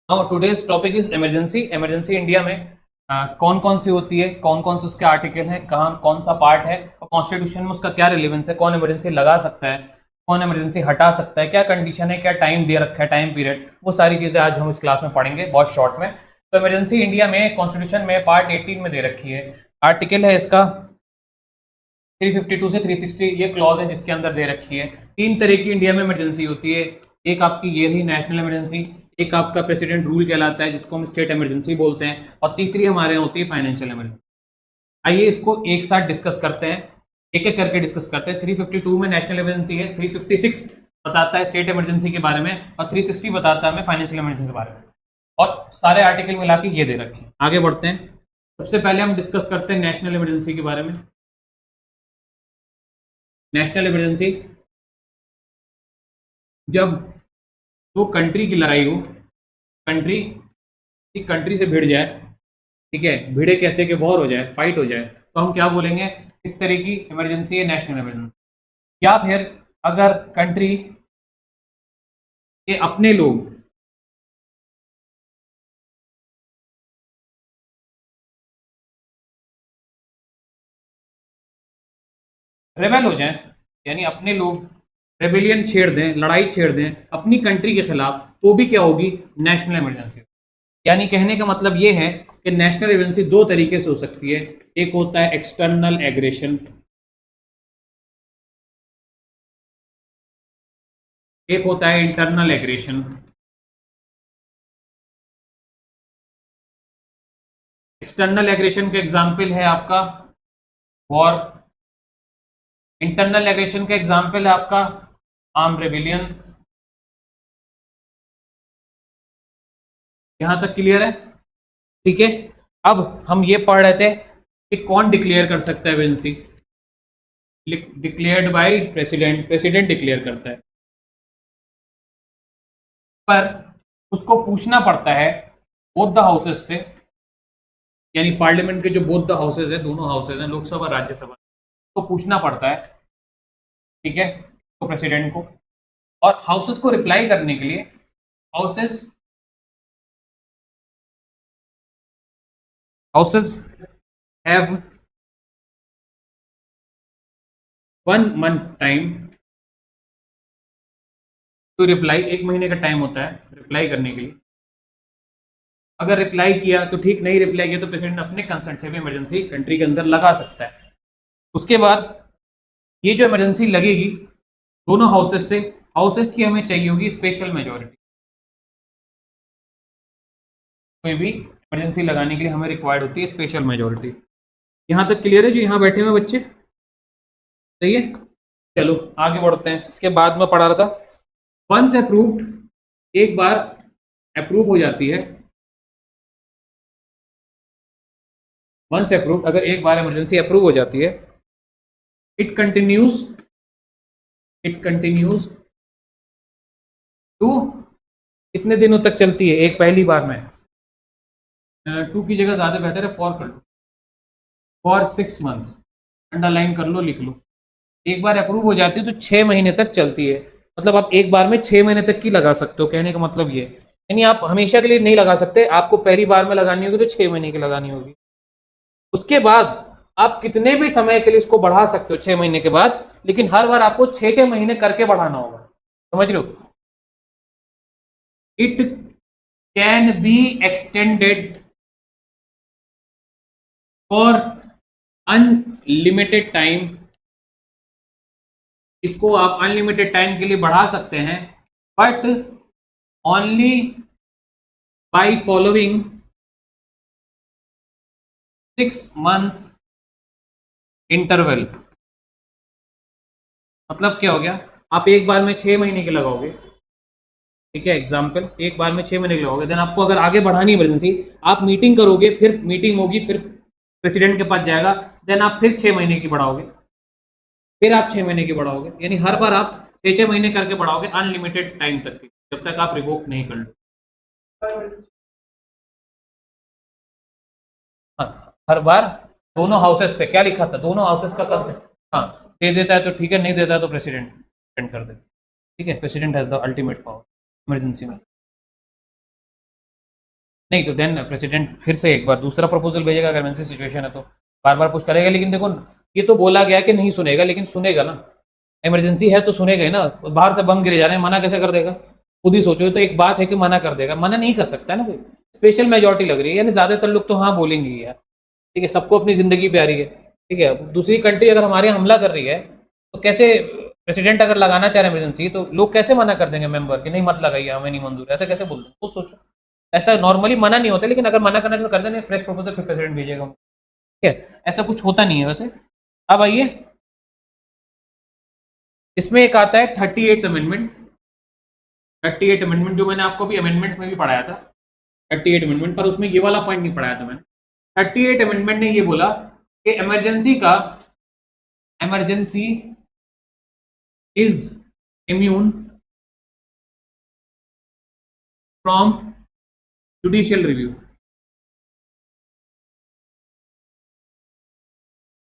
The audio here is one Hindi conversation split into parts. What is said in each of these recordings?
Now today's topic is emergency. Emergency India में कौन कौन सी होती है, कौन कौन से उसके आर्टिकल हैं, कहाँ कौन सा पार्ट है और कॉन्स्टिट्यूशन में उसका क्या रिलेवेंस है, कौन इमरजेंसी लगा सकता है, कौन इमरजेंसी हटा सकता है, क्या कंडीशन है, क्या टाइम दे रखा है, टाइम पीरियड, वो सारी चीजें आज हम इस क्लास में पढ़ेंगे बहुत शॉर्ट में। तो इमरजेंसी इंडिया में कॉन्स्टिट्यूशन में पार्ट 18 में दे रखी है, आर्टिकल है इसका 352 से 360, ये क्लॉज है जिसके अंदर दे रखी है। तीन तरह की इंडिया में इमरजेंसी होती है, एक आपकी ये रही नेशनल इमरजेंसी, एक आपका प्रेसिडेंट रूल कहलाता है जिसको हम स्टेट इमरजेंसी बोलते हैं, और तीसरी हमारे यहाँ होती है फाइनेंशियल इमरजेंसी। आइए इसको एक साथ डिस्कस करते हैं, एक एक करके डिस्कस करते हैं। 352 में नेशनल इमरजेंसी है, 356 बताता है स्टेट इमरजेंसी के बारे में, और 360 बताता है हमें फाइनेंशियल इमरजेंसी के बारे में, और सारे आर्टिकल मिला के ये दे रखे हैं। आगे बढ़ते हैं, सबसे पहले हम डिस्कस करते हैं नेशनल इमरजेंसी के बारे में। नेशनल इमरजेंसी जब तो कंट्री की लड़ाई हो, कंट्री किसी कंट्री से भिड़ जाए, ठीक है, भिड़े कैसे के वॉर हो जाए, फाइट हो जाए, तो हम क्या बोलेंगे, इस तरह की इमरजेंसी है नेशनल इमरजेंसी। या फिर अगर कंट्री के अपने लोग रेबेल हो जाएं, यानी अपने लोग रेबेलियन छेड़ दें, लड़ाई छेड़ दें अपनी कंट्री के खिलाफ, तो भी क्या होगी, नेशनल इमरजेंसी। यानी कहने का मतलब ये है कि नेशनल इमरजेंसी दो तरीके से हो सकती है, एक होता है एक्सटर्नल एग्रेशन, एक होता है इंटरनल एग्रेशन। एक्सटर्नल एग्रेशन का एग्जाम्पल है आपका वॉर, इंटरनल एग्रेशन का एग्जाम्पल है आपका आर्म रेबिलियन। यहां तक क्लियर है? ठीक है, अब हम ये पढ़ रहे थे कि कौन डिक्लेयर कर सकता है emergency. Declared by president, president declare करता है, पर उसको पूछना पड़ता है बोथ द हाउसेस से, यानी पार्लियामेंट के जो बोथ द हाउसेज है, दोनों हाउसेज हैं, लोकसभा राज्यसभा, को पूछना पड़ता है, ठीक है, तो प्रेसिडेंट को। और हाउसेस को रिप्लाई करने के लिए houses houses have 1 month time to reply, 1 महीने का टाइम होता है रिप्लाई करने के लिए। अगर रिप्लाई किया तो ठीक, नहीं रिप्लाई किया तो प्रेसिडेंट अपने कंसर्ट से भी इमरजेंसी कंट्री के अंदर लगा सकता है। उसके बाद ये जो इमरजेंसी लगेगी दोनों हाउसेस से, हाउसेस की हमें चाहिए होगी स्पेशल मेजोरिटी। कोई भी इमरजेंसी लगाने के लिए हमें रिक्वायर्ड होती है स्पेशल मेजोरिटी। यहां तक क्लियर है जो यहां बैठे हुए बच्चे? सही है, चलो आगे बढ़ते हैं। इसके बाद में पढ़ा रहा था, वंस अप्रूव्ड, एक बार अप्रूव हो जाती है, वंस अप्रूव्ड, अगर एक बार इमरजेंसी अप्रूव हो जाती है, it continues, it continues to, कितने दिनों तक चलती है एक पहली बार में, टू की जगह ज्यादा बेहतर है फॉर कर लो, फॉर 6 मंथ्स, अंडरलाइन कर लो, लिख लो। एक बार अप्रूव हो जाती है तो 6 महीने तक चलती है, मतलब आप एक बार में 6 महीने तक की लगा सकते हो, कहने का मतलब ये, यानी आप हमेशा के लिए नहीं लगा सकते, आपको पहली बार में लगानी होगी तो 6 महीने की लगानी होगी। उसके बाद आप कितने भी समय के लिए इसको बढ़ा सकते हो 6 महीने के बाद, लेकिन हर बार आपको 6 6 महीने करके बढ़ाना होगा, समझ रहे हो? It can be extended for unlimited time, इसको आप अनलिमिटेड टाइम के लिए बढ़ा सकते हैं, but only by following 6 months interval. मतलब क्या हो गया, आप एक बार में 6 महीने के लगाओगे, ठीक है, एग्जाम्पल एक बार में 6 महीने के लगाओगे, देन आपको अगर आगे बढ़ानी इमरजेंसी, आप मीटिंग करोगे, फिर मीटिंग होगी, फिर प्रेसिडेंट के पास जाएगा, देन आप फिर 6 महीने की बढ़ाओगे, फिर आप 6 महीने की बढ़ाओगे, यानी हर बार आप 6 6 महीने करके बढ़ाओगे अनलिमिटेड टाइम तक की, जब तक आप रिवोक नहीं कर लो। हाँ, हर बार दोनों हाउसेस से, क्या लिखा था, दोनों हाउसेस का कंसेंट, हाँ, दे देता है तो ठीक है, नहीं देता है तो प्रेसिडेंट कर दे, ठीक है, president has the ultimate power emergency में। नहीं तो देन प्रेसिडेंट फिर से एक बार दूसरा प्रपोजल भेजेगा, अगर इमरजेंसी सिचुएशन है तो बार बार पुश करेगा। लेकिन देखो ये तो बोला गया कि नहीं सुनेगा, लेकिन सुनेगा ना, इमरजेंसी है तो सुनेगा ही ना। बाहर से बम गिरे जा रहे हैं, मना कैसे कर देगा? खुद ही सोचो, तो एक बात है कि मना कर देगा, मना नहीं कर सकता है ना कोई। स्पेशल मेजोरिटी लग रही है, यानी ज्यादातर लोग तो हाँ बोलेंगे ही यार, ठीक है, सबको अपनी जिंदगी प्यारी है, ठीक है। दूसरी कंट्री अगर हमारे यहाँ हमला कर रही है तो कैसे, प्रेसिडेंट अगर लगाना चाह रहे हैं इमरजेंसी तो लोग कैसे मना कर देंगे मेंबर कि नहीं मत लगाइए, हमें नहीं मंजूर, ऐसा कैसे बोल देंगे? खुद सोचो। ऐसा नॉर्मली मना नहीं होता, लेकिन अगर मना करना तो कर देना, फ्रेश प्रपोजल फिर प्रेसिडेंट भेजेगा, ठीक है। ऐसा कुछ होता नहीं है वैसे। अब आइए, इसमें एक आता है 38 अमेंडमेंट। 38 अमेंडमेंट जो मैंने आपको अभी अमेंडमेंट्स में भी पढ़ाया था, 38 अमेंडमेंट, पर उसमें ये वाला पॉइंट नहीं पढ़ाया था मैंने। 38 अमेंडमेंट ने ये बोला कि emergency is immune from judicial review.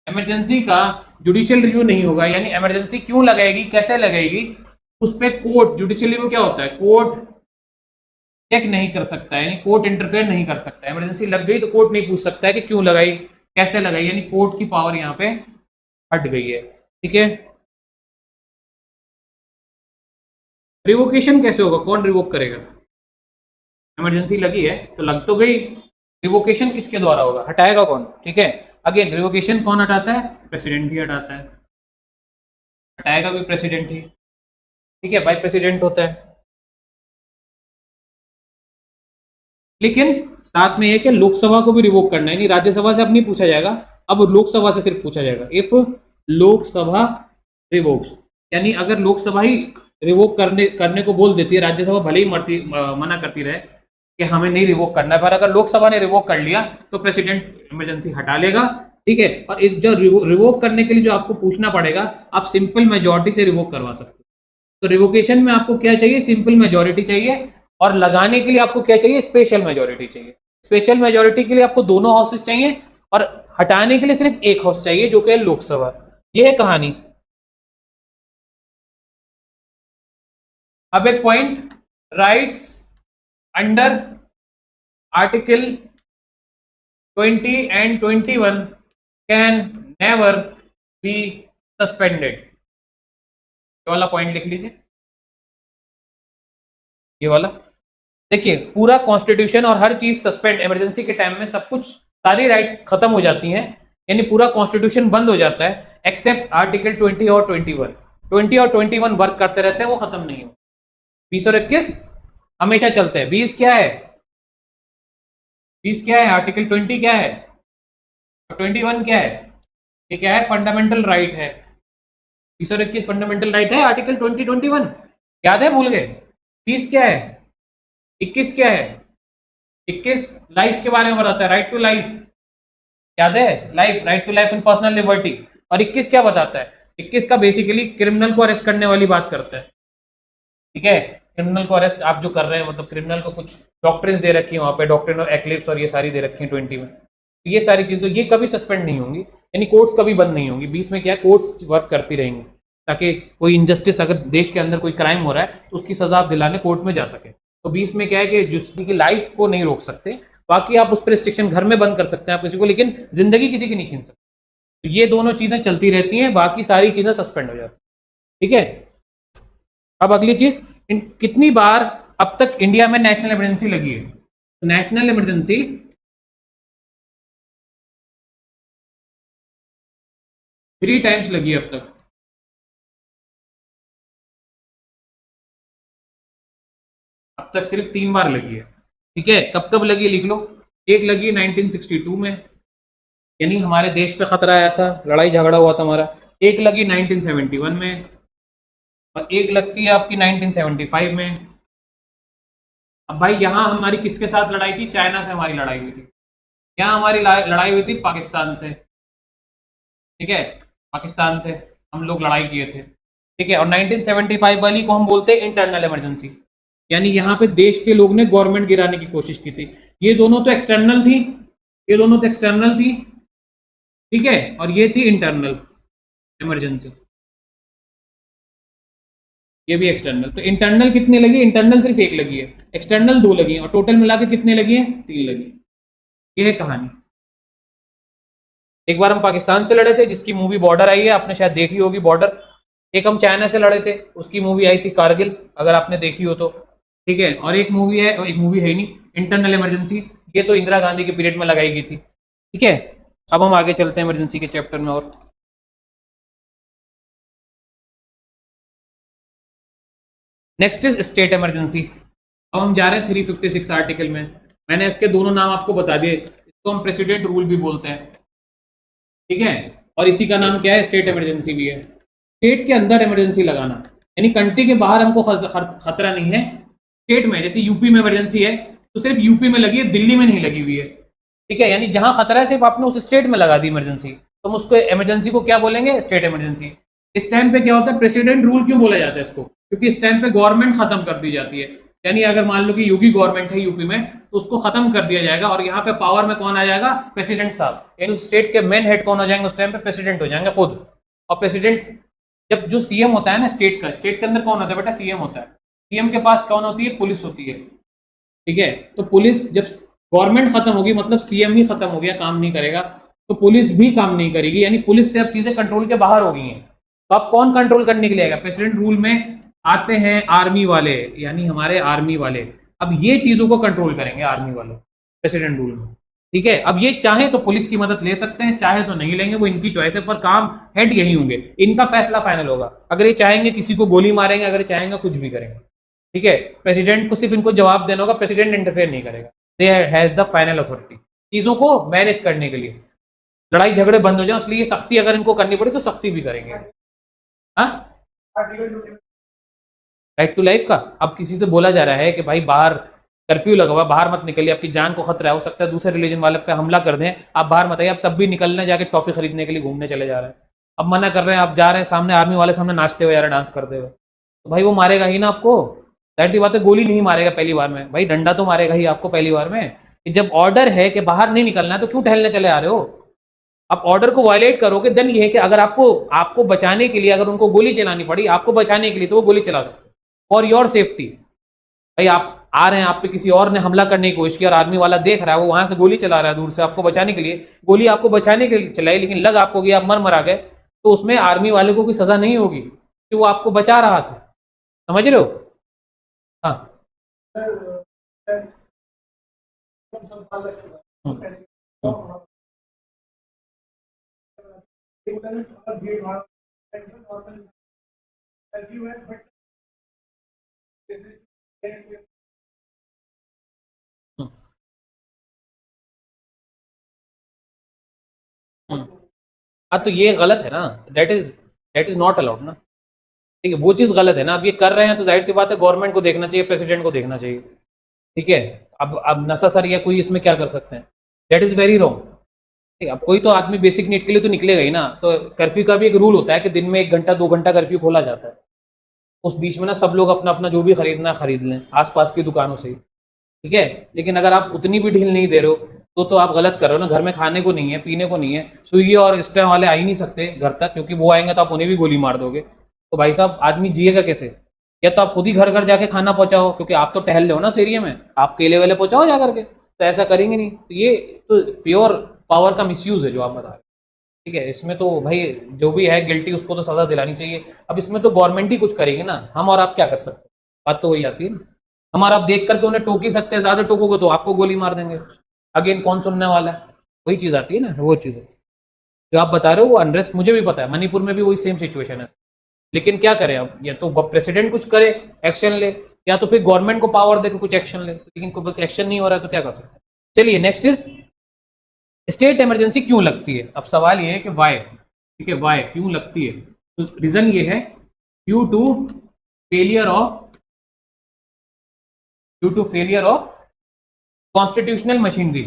Emergency का जुडिशियल रिव्यू नहीं होगा, यानी इमरजेंसी क्यों लगाएगी, कैसे लगाएगी, उस पर कोर्ट, जुडिशियल रिव्यू क्या होता है, कोर्ट चेक नहीं कर सकता है, यानी कोर्ट इंटरफेयर नहीं कर सकता। इमरजेंसी लग गई तो कोर्ट नहीं पूछ सकता है कि क्यों लगाई, कैसे लगाई, यानी कोर्ट की पावर यहां पे हट गई है, ठीक है। रिवोकेशन कैसे होगा, कौन रिवोक करेगा? इमरजेंसी लगी है तो लग तो गई, रिवोकेशन किसके द्वारा होगा, हटाएगा कौन, ठीक है। अगेन रिवोकेशन कौन हटाता है, प्रेसिडेंट ही हटाता है, हटाएगा भी प्रेसिडेंट ही, ठीक है, बाई प्रेसिडेंट होता है। लेकिन साथ में एक है लोकसभा को भी रिवोक करना है, यानी राज्यसभा से अब नहीं पूछा जाएगा, अब लोकसभा से सिर्फ पूछा जाएगा। इफ लोकसभा रिवोक्स, यानी अगर लोकसभा ही रिवोक करने करने को बोल देती है, राज्यसभा भले ही मना करती रहे कि हमें नहीं रिवोक करना है, पर अगर लोकसभा ने रिवोक कर लिया तो प्रेसिडेंट इमरजेंसी हटा लेगा, ठीक है। और इस जो रिवोक करने के लिए जो आपको पूछना पड़ेगा, आप सिंपल मेजोरिटी से रिवोक करवा सकते हो। तो रिवोकेशन में आपको क्या चाहिए, सिंपल मेजोरिटी चाहिए, और लगाने के लिए आपको क्या चाहिए, स्पेशल मेजोरिटी चाहिए। स्पेशल मेजोरिटी के लिए आपको दोनों हाउसेस चाहिए, और हटाने के लिए सिर्फ एक हाउस चाहिए जो कि है लोकसभा। यह है कहानी। अब एक point, rights under article 20 and 21 can never be suspended. ये वाला पॉइंट लिख लीजिए, ये वाला। देखिए पूरा कॉन्स्टिट्यूशन और हर चीज सस्पेंड, इमरजेंसी के टाइम में सब कुछ, सारी राइट्स खत्म हो जाती हैं, यानी पूरा कॉन्स्टिट्यूशन बंद हो जाता है, एक्सेप्ट आर्टिकल 20 और 21। 20 और 21 वर्क करते रहते हैं, वो खत्म नहीं हो। 20 और 21 हमेशा चलते हैं। 20 क्या है, 20 क्या है, आर्टिकल 20 क्या है, और 21 क्या है, ये क्या है, फंडामेंटल राइट है। 20 और 21 फंडामेंटल राइट है, आर्टिकल 20 21 याद है, भूल गए? 20 क्या है, 21 क्या है, 21 लाइफ के बारे में बताता है, राइट टू लाइफ, याद है, life, right to life and personal liberty. और 21 क्या बताता है, 21 का बेसिकली क्रिमिनल को अरेस्ट करने वाली बात करता है, ठीक है। क्रिमिनल को अरेस्ट आप जो कर रहे हैं, मतलब क्रिमिनल को कुछ डॉक्ट्रिन्स दे रखी है वहां पे, डॉक्ट्रिन ऑफ एक्लिप्स और ये सारी दे रखी है 20 में। तो ये सारी चीजें तो ये कभी सस्पेंड नहीं होंगी, यानी कोर्ट्स कभी बंद नहीं होंगी। 20 में क्या है, कोर्ट्स वर्क करती रहेंगी, ताकि कोई इनजस्टिस, अगर देश के अंदर कोई क्राइम हो रहा है तो उसकी सजा आप दिलाने कोर्ट में जा सके। तो 20 में क्या है कि जिसकी की लाइफ को नहीं रोक सकते, बाकी आप उस पर रिस्ट्रिक्शन घर में बंद कर सकते हैं आप किसी को, लेकिन जिंदगी किसी की नहीं छीन सकते। तो ये दोनों चीजें चलती रहती हैं, बाकी सारी चीजें सस्पेंड हो जाती हैं, ठीक है। अब अगली चीज, कितनी बार अब तक इंडिया में नेशनल इमरजेंसी लगी है? नेशनल इमरजेंसी 3 टाइम्स लगी है अब तक। अब तक सिर्फ 3 बार लगी है, ठीक है। कब कब लगी लिख लो। एक लगी 1962 में, यानी हमारे देश पे खतरा आया था, लड़ाई झगड़ा हुआ था हमारा। एक लगी 1971 में, और एक लगती है आपकी 1975 में। अब भाई यहाँ हमारी किसके साथ लड़ाई थी, चाइना से हमारी लड़ाई हुई थी। यहाँ हमारी लड़ाई हुई थी पाकिस्तान से, ठीक है, पाकिस्तान से हम लोग लड़ाई किए थे, ठीक है। और 1975 वाली को हम बोलते हैं इंटरनल इमरजेंसी, यानी यहाँ पे देश के लोग ने गवर्नमेंट गिराने की कोशिश की थी। ये दोनों तो एक्सटर्नल थी, ये दोनों तो एक्सटर्नल थी, ठीक है, और ये थी इंटरनल इमरजेंसी। ये भी एक्सटर्नल। तो इंटरनल कितने लगी? इंटरनल सिर्फ एक लगी है, एक्सटर्नल 2 लगी है, और टोटल मिला के कितने लगी है? 3 लगी। ये है कहानी। एक बार हम पाकिस्तान से लड़े थे, जिसकी मूवी बॉर्डर आई है, आपने शायद देखी होगी बॉर्डर। एक हम चाइना से लड़े थे, उसकी मूवी आई थी कारगिल, अगर आपने देखी हो तो। ठीक है, और एक मूवी है, एक मूवी है ही नहीं, इंटरनल इमरजेंसी, ये तो इंदिरा गांधी के पीरियड में लगाई गई थी। ठीक है, अब हम आगे चलते हैं इमरजेंसी के चैप्टर में। और नेक्स्ट इज स्टेट इमरजेंसी। अब हम जा रहे हैं 356 आर्टिकल में। मैंने इसके दोनों नाम आपको बता दिए, इसको हम प्रेसिडेंट रूल भी बोलते हैं। ठीक है, और इसी का नाम क्या है? स्टेट इमरजेंसी भी है। स्टेट के अंदर इमरजेंसी लगाना, यानी कंट्री के बाहर हमको खतरा नहीं है। स्टेट में, जैसे यूपी में इमरजेंसी है तो सिर्फ यूपी में लगी है, दिल्ली में नहीं लगी हुई है। ठीक है, यानी जहां खतरा है सिर्फ आपने उस स्टेट में लगा दी इमरजेंसी, तो हम उसको इमरजेंसी को क्या बोलेंगे? State emergency. इस टाइम पे क्या होता है? प्रेसिडेंट रूल क्यों बोला जाता है इसको? क्योंकि इस टाइम पे गवर्नमेंट खत्म कर दी जाती है। यानी अगर मान लो कि योगी गवर्नमेंट है यूपी में, तो उसको खत्म कर दिया जाएगा, और यहाँ पे पावर में कौन आ जाएगा? प्रेसिडेंट साहब। यानी उस स्टेट के मेन हेड कौन हो जाएंगे उस टाइम पे? प्रेसिडेंट हो जाएंगे खुद। और प्रेसिडेंट, जब जो सीएम होता है ना स्टेट का, स्टेट के अंदर कौन होता है बेटा? सीएम होता है। सीएम के पास कौन होती है? पुलिस होती है। ठीक है, तो पुलिस, जब गवर्नमेंट खत्म होगी, मतलब सीएम ही खत्म हो गया, काम नहीं करेगा, तो पुलिस भी काम नहीं करेगी, यानी पुलिस से अब चीजें कंट्रोल के बाहर हो गई हैं। तो अब कौन कंट्रोल करने के लिए आएगा? प्रेसिडेंट रूल में आते हैं आर्मी वाले, यानी हमारे आर्मी वाले। अब ये चीजों को कंट्रोल करेंगे आर्मी वाले प्रेसिडेंट रूल में। ठीक है, अब ये चाहे तो पुलिस की मदद ले सकते हैं, चाहे तो नहीं लेंगे, वो इनकी चॉइस है, पर काम हेड यही होंगे, इनका फैसला फाइनल होगा। अगर ये चाहेंगे किसी को गोली मारेंगे, अगर ये चाहेंगे कुछ भी करेंगे। ठीक है, प्रेसिडेंट को सिर्फ इनको जवाब देना होगा, प्रेसिडेंट इंटरफेयर नहीं करेगा। They has the final authority चीजों को मैनेज करने के लिए। लड़ाई झगड़े बंद हो जाए, इसलिए सख्ती अगर इनको करनी पड़े तो सख्ती भी करेंगे। हाँ, राइट टू लाइफ का अब किसी से बोला जा रहा है कि भाई बाहर कर्फ्यू लगा हुआ, बाहर मत निकलिए, आपकी जान को खतरा है, हो सकता है दूसरे रिलीजन वाले पे हमला कर दें, आप बाहर मत आइए। आप तब भी निकलने जाके टॉफी खरीदने के लिए घूमने चले जा रहे हैं, अब मना कर रहे हैं, आप जा रहे हैं, सामने आर्मी वाले सामने नाचते हुए जा रहे हैं, डांस करते हुए, तो भाई वो मारेगा ही ना आपको। जाहिर सी बात है, गोली नहीं मारेगा पहली बार में, भाई डंडा तो मारेगा ही आपको पहली बार में। कि जब ऑर्डर है कि बाहर नहीं निकलना है, तो क्यों टहलने चले आ रहे हो? आप ऑर्डर को वायलेट करोगे, देन ये है कि अगर आपको बचाने के लिए अगर उनको गोली चलानी पड़ी, आपको बचाने के लिए, तो वो गोली चला सकते फॉर योर सेफ्टी। भाई आप आ रहे हैं, आप पे किसी और ने हमला करने की कोशिश की, और आर्मी वाला देख रहा है, वो वहां से गोली चला रहा है दूर से आपको बचाने के लिए, गोली आपको बचाने के लिए चलाई, लेकिन लग आपको गई, आप मर गए, तो उसमें आर्मी वाले को कोई सजा नहीं होगी, कि वो आपको बचा रहा था। समझ रहे हो? हाँ। हाँ, तो ये गलत है ना, दैट इज नॉट अलाउड ना। ठीक है, वो चीज़ गलत है ना। अब ये कर रहे हैं तो जाहिर सी बात है गवर्नमेंट को देखना चाहिए, प्रेसिडेंट को देखना चाहिए। ठीक है, अब नशा सर या कोई इसमें क्या कर सकते हैं? That is very wrong. ठीक है, अब कोई तो आदमी बेसिक नीड के लिए तो निकलेगा ही ना। तो कर्फ्यू का भी एक रूल होता है कि दिन में 1 घंटा 2 घंटा कर्फ्यू खोला जाता है, उस बीच में ना सब लोग अपना अपना जो भी खरीदना है खरीद लें, आसपास की दुकानों से ही। ठीक है, लेकिन अगर आप उतनी भी ढील नहीं दे रहे हो, तो आप गलत कर रहे हो ना। घर में खाने को नहीं है, पीने को नहीं है, स्विगी और इंस्टा वाले आ ही नहीं सकते घर तक, क्योंकि वो आएंगे तो आप उन्हें भी गोली मार दोगे। तो भाई साहब आदमी जिएगा कैसे? या तो आप खुद ही घर घर जाके खाना पहुंचाओ, क्योंकि आप तो टहल रहे हो ना उस एरिया में, आप केले वेले पहुंचाओ जा करके, तो ऐसा करेंगे नहीं। तो ये तो प्योर पावर का मिसयूज है जो आप बता रहे हैं। ठीक है, इसमें तो भाई जो भी है गिल्टी उसको तो सजा दिलानी चाहिए। अब इसमें तो गवर्नमेंट ही कुछ करेगी ना, हम और आप क्या कर सकते हैं? बात तो वही आती है ना। हमारा आप देख करके उन्हें टोक ही सकते हैं, ज्यादा टोकोगे तो आपको गोली मार देंगे। अगेन कौन सुनने वाला है? वही चीज आती है ना, वो चीज है जो आप बता रहे हो। वो अनरेस्ट मुझे भी पता है, मणिपुर में भी वही सेम सिचुएशन है। लेकिन क्या करें अब, या तो प्रेसिडेंट कुछ करे, एक्शन ले, या तो फिर गवर्नमेंट को पावर देकर कुछ एक्शन ले, लेकिन कोई एक्शन नहीं हो रहा है तो क्या कर सकते हैं? चलिए नेक्स्ट इज स्टेट इमरजेंसी क्यों लगती है। अब सवाल ये है कि वाई। ठीक है, वाई क्यों लगती है? तो रीजन ये है due to failure of constitutional machinery.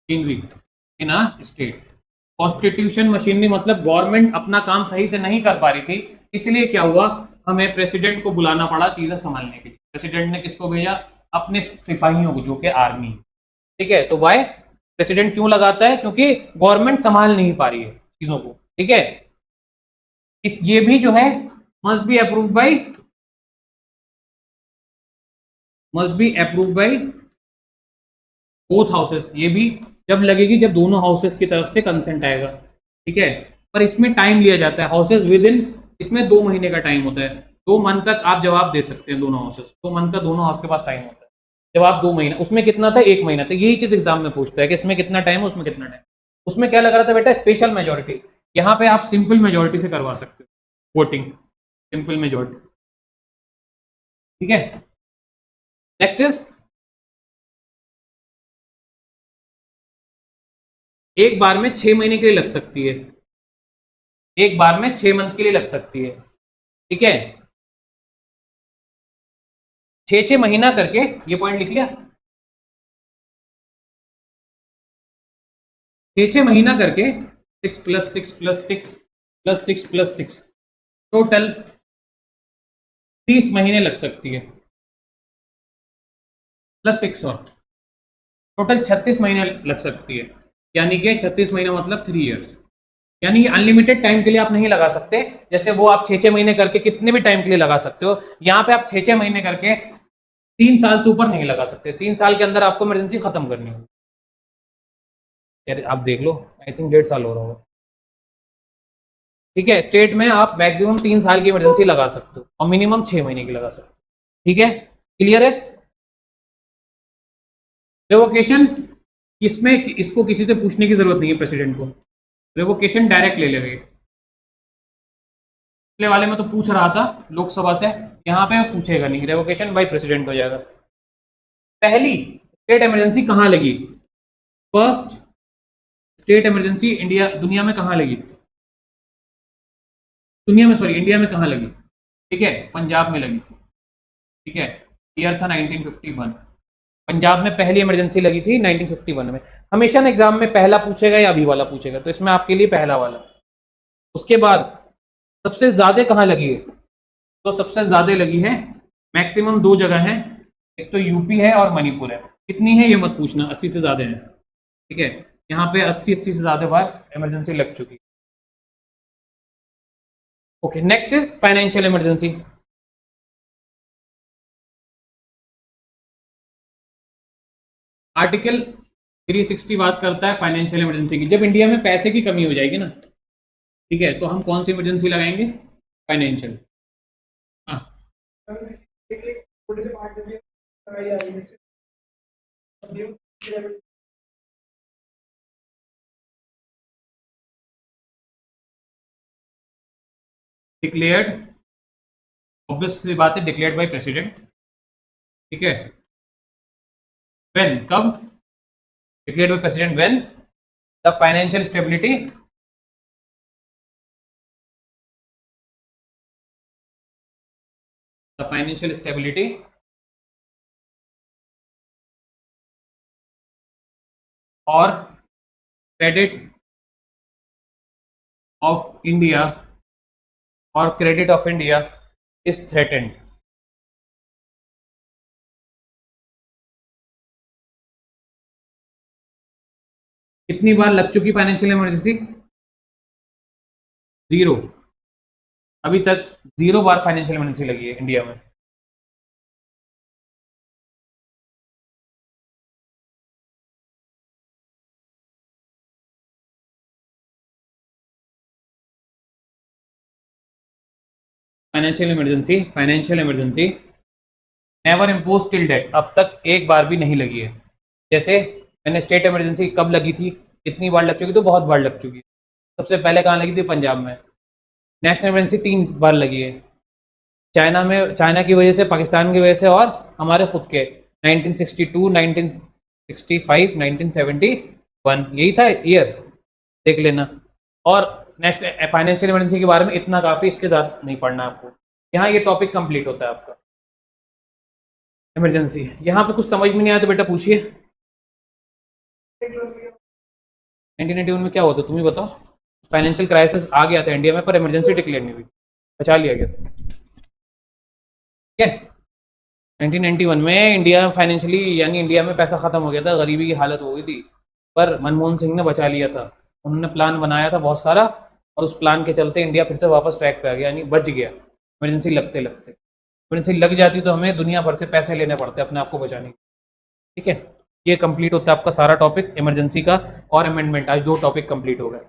Machinery in a state. Constitution machinery मतलब गवर्नमेंट अपना काम सही से नहीं कर पा रही थी, इसलिए क्या हुआ, हमें प्रेसिडेंट को बुलाना पड़ा चीजें संभालने के लिए। प्रेसिडेंट ने किसको भेजा? अपने सिपाहियों को, जो कि आर्मी, ठीक है। तो वाई प्रेसिडेंट क्यों लगाता है? क्योंकि गवर्नमेंट संभाल नहीं पा रही है चीजों को, ठीक है। इस ये भी जो है must be approve by both houses. ये भी जब लगेगी जब दोनों हाउसेस की तरफ से कंसेंट आएगा, ठीक है। पर इसमें टाइम लिया जाता है, हाउसेस विद इन, इसमें 2 महीने का टाइम होता है। 2 मंथ तक आप जवाब दे सकते हैं, दोनों हाउसेस 2 मंथ का दोनों हाउस के पास टाइम होता है। जवाब 2 महीना, उसमें कितना था? 1 महीना था। यही चीज एग्जाम में पूछता है कि इसमें कितना टाइम है, उसमें कितना टाइम। उसमें क्या लग रहा था बेटा? Special majority. यहाँ पे आप सिंपल मेजोरिटी से करवा सकते हो वोटिंग, सिंपल मेजोरिटी, ठीक है। नेक्स्ट इज, एक बार में 6 महीने के लिए लग सकती है, एक बार में 6 मंथ के लिए लग सकती है, ठीक है। 6 6 महीना करके, ये पॉइंट लिख लिया, 6 6 महीना करके 6 + 6 + 6 + 6 + 6 टोटल 30 महीने लग सकती है, +6 और टोटल 36 महीने लग सकती है। यानी कि 36 महीना मतलब 3 ईयर्स। यानी अनलिमिटेड टाइम के लिए आप नहीं लगा सकते। जैसे वो आप 6 6 महीने करके कितने भी टाइम के लिए लगा सकते हो, यहाँ पे आप 6 6 महीने करके 3 साल से ऊपर नहीं लगा सकते। 3 साल के अंदर आपको इमरजेंसी खत्म करनी होगी। यार आप देख लो, आई थिंक 1.5 साल हो रहा होगा, ठीक है। स्टेट में आप मैक्सिमम 3 साल की इमरजेंसी लगा सकते हो और मिनिमम 6 महीने की लगा सकते हो, ठीक है। क्लियर है? रिवोकेशन, इसमें इसको किसी से पूछने की जरूरत नहीं है प्रेसिडेंट को, रिवोकेशन डायरेक्ट ले लेंगे। पिछले वाले में तो पूछ रहा था लोकसभा से, यहाँ पे पूछेगा नहीं, रेवोकेशन बाय प्रेसिडेंट हो जाएगा। पहली स्टेट इमरजेंसी कहाँ लगी? फर्स्ट स्टेट इमरजेंसी इंडिया, दुनिया में कहाँ लगी? दुनिया में, सॉरी, इंडिया में कहाँ लगी? ठीक है, पंजाब में लगी थी, ठीक है। ईयर था 1951, पंजाब में पहली इमरजेंसी लगी थी 1951 में। हमेशा ना एग्जाम में पहला पूछेगा या अभी वाला पूछेगा, तो इसमें आपके लिए पहला वाला। उसके बाद सबसे ज्यादा कहाँ लगी है? तो सबसे ज्यादा लगी है, मैक्सिमम 2 जगह है, एक तो यूपी है और मणिपुर है। कितनी है ये मत पूछना, 80 से ज्यादा है, ठीक है। यहाँ पे 80 से ज्यादा बार इमरजेंसी लग चुकी। Okay, next is financial emergency. Article 360 बात करता है फाइनेंशियल इमरजेंसी की। जब इंडिया में पैसे की कमी हो जाएगी ना, ठीक है, तो हम कौन सी इमरजेंसी लगाएंगे? फाइनेंशियल। हाँ, डिक्लेयर्ड, ऑब्वियसली बात है, डिक्लेयर्ड बाय प्रेसिडेंट, ठीक है। व्हेन, कब? Declared by president when the financial stability, the financial stability और क्रेडिट ऑफ इंडिया और credit of India is threatened. कितनी बार लग चुकी फाइनेंशियल इमरजेंसी? 0। अभी तक 0 बार फाइनेंशियल इमरजेंसी लगी है इंडिया में। Financial emergency never impose till date, अब तक एक बार भी नहीं लगी है। जैसे मैंने स्टेट इमरजेंसी कब लगी थी, कितनी बार लग चुकी? तो बहुत बार लग चुकी है। सबसे पहले कहाँ लगी थी? पंजाब में। नेशनल इमरजेंसी 3 बार लगी है, चाइना में, चाइना की वजह से, पाकिस्तान की वजह से और हमारे खुद के 1962, 1965, 1971, यही था ईयर, देख लेना। और नेशनल फाइनेंशियल इमरजेंसी के बारे में इतना काफ़ी, इसके ज़्यादा नहीं पढ़ना आपको। यहाँ ये टॉपिक कंप्लीट होता है आपका इमरजेंसी। यहाँ पे कुछ समझ में नहीं आया तो बेटा पूछिए। 1991 में क्या हुआ था तुम ही बताओ। फाइनेंशियल क्राइसिस आ गया था इंडिया में, पर इमरजेंसी डिक्लेयर नहीं हुई, बचा लिया गया था, ठीक है। 1991 में इंडिया फाइनेंशियली यानी इंडिया में पैसा ख़त्म हो गया था, गरीबी की हालत हो गई थी, पर मनमोहन सिंह ने बचा लिया था। उन्होंने प्लान बनाया था बहुत सारा और उस प्लान के चलते इंडिया फिर से वापस ट्रैक पे आ गया, यानी बच गया इमरजेंसी लगते लगते। इमरजेंसी लग जाती तो हमें दुनिया भर से पैसे लेने पड़ते अपने आप को बचाने के। ठीक है, ये कंप्लीट होता है आपका सारा टॉपिक इमरजेंसी का और अमेंडमेंट। आज 2 टॉपिक कंप्लीट हो गए।